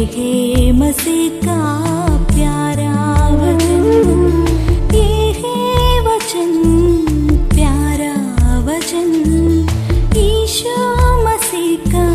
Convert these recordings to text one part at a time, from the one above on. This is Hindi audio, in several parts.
है मसीह का प्यारा वचन, ये है वचन, प्यारा वचन, यीशु मसीह का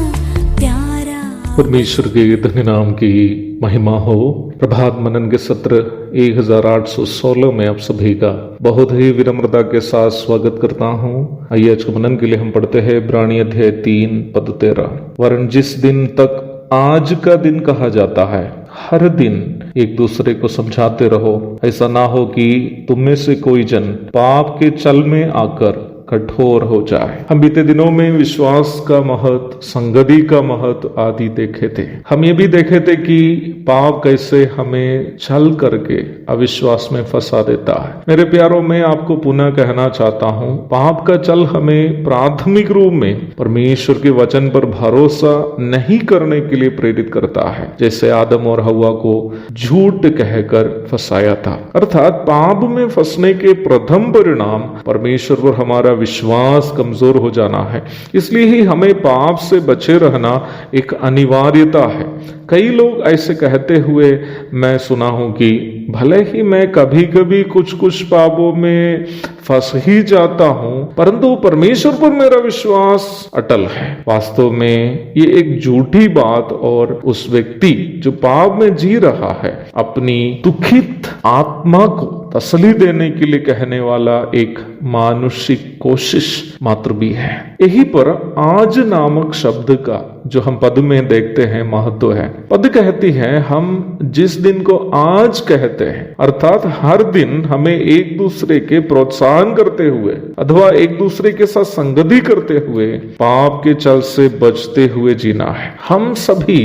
प्यारा। परमेश्वर के धन्य नाम की महिमा हो। प्रभात मनन के सत्र 1816 में आप सभी का बहुत ही विनम्रता के साथ स्वागत करता हूँ। आइए आज के मनन के लिए हम पढ़ते हैं इब्रानी अध्याय 3 पद 13। वरन जिस दिन तक आज का दिन कहा जाता है, हर दिन एक दूसरे को समझाते रहो, ऐसा ना हो कि तुम में से कोई जन पाप के चल में आकर कठोर हो जाए। हम बीते दिनों में विश्वास का महत्व, संगति का महत्व आदि देखे थे। हम ये भी देखे थे कि पाप कैसे हमें छल करके अविश्वास में फंसा देता है। मेरे प्यारों, मैं आपको पुनः कहना चाहता हूँ, पाप का चल हमें प्राथमिक रूप में परमेश्वर के वचन पर भरोसा नहीं करने के लिए प्रेरित करता है, जैसे आदम और हव्वा को झूठ कहकर फंसाया था। अर्थात पाप में फंसने के प्रथम परिणाम परमेश्वर पर हमारा विश्वास कमजोर हो जाना है। इसलिए ही हमें पाप से बचे रहना एक अनिवार्यता है। कई लोग ऐसे कहते हुए मैं सुना हूं कि भले ही मैं कभी कभी कुछ पापों में फंस ही जाता हूं, परंतु परमेश्वर पर मेरा विश्वास अटल है। वास्तव में ये एक झूठी बात और उस व्यक्ति जो पाप में जी रहा है अपनी दुखित आत्मा को तसल्ली देने के लिए कहने वाला एक मानुषिक कोशिश मात्र भी है। यही पर आज नामक शब्द का जो हम पद में देखते हैं महत्व है। पद कहती है हम जिस दिन को आज कहते हैं, अर्थात हर दिन हमें एक दूसरे के प्रोत्साहन करते हुए अथवा एक दूसरे के साथ संगति करते हुए पाप के चल से बचते हुए जीना है। हम सभी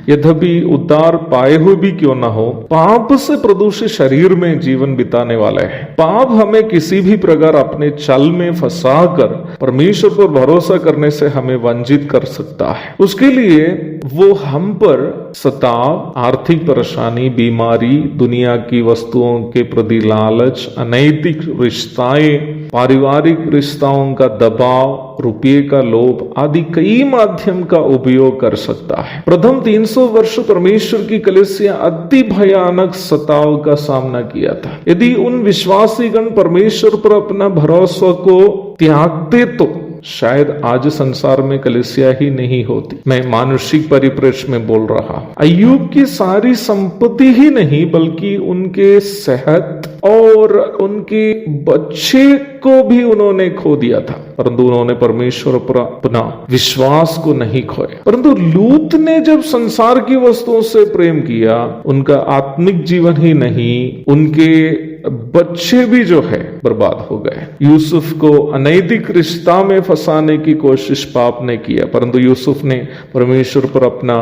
यद्यपि उद्धार पाए हुए भी क्यों न हो, पाप से प्रदूषित शरीर में जीवन बिताने वाले हैं। पाप हमें किसी भी प्रकार अपने चल में फंसा कर परमेश्वर पर भरोसा करने से हमें वंचित कर सकता है। उसके लिए वो हम पर सताव, आर्थिक परेशानी, बीमारी, दुनिया की वस्तुओं के प्रति लालच, अनैतिक रिश्ताएं, पारिवारिक रिश्ताओं का दबाव, रुपये का लोभ आदि कई माध्यम का उपयोग कर सकता है। प्रथम 300 वर्ष परमेश्वर की कलीसिया अति भयानक सताव का सामना किया था। यदि उन विश्वासीगण परमेश्वर पर अपना भरोसा को त्यागते तो शायद आज संसार में कलीसिया ही नहीं होती। मैं मानसिक परिप्रेक्ष्य में बोल रहा हूं। अय्यूब की सारी संपत्ति ही नहीं बल्कि उनके सेहत और उनके बच्चे को भी उन्होंने खो दिया था, परंतु उन्होंने परमेश्वर पर अपना विश्वास को नहीं खोया। परंतु लूत ने जब संसार की वस्तुओं से प्रेम किया, उनका आत्मिक जीवन ही नहीं, उनके बच्चे भी जो है बर्बाद हो गए। यूसुफ को अनैतिक रिश्ता में फंसाने की कोशिश पाप ने किया, परंतु यूसुफ ने परमेश्वर पर अपना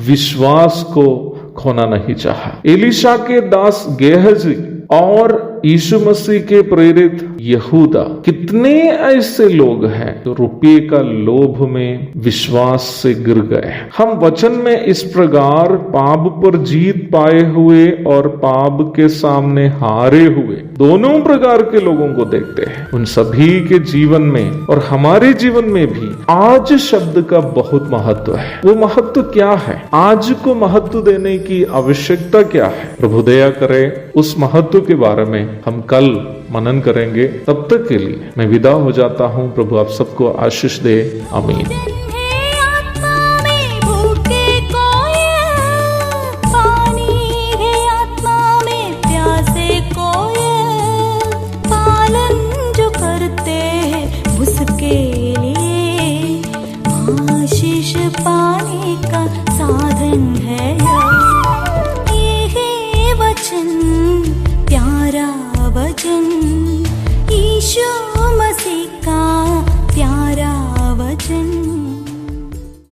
विश्वास को खोना नहीं चाहा। एलीशा के दास गेहजी और यीशु मसीह के प्रेरित यहूदा, कितने ऐसे लोग हैं जो रुपये का लोभ में विश्वास से गिर गए। हम वचन में इस प्रकार पाप पर जीत पाए हुए और पाप के सामने हारे हुए दोनों प्रकार के लोगों को देखते हैं। उन सभी के जीवन में और हमारे जीवन में भी आज शब्द का बहुत महत्व है। वो महत्व क्या है? आज को महत्व देने की आवश्यकता क्या है? प्रभु दया करे उस महत्व के बारे में हम कल मनन करेंगे। तब तक के लिए मैं विदा हो जाता हूँ। प्रभु आप सबको आशीष दे। आमीन।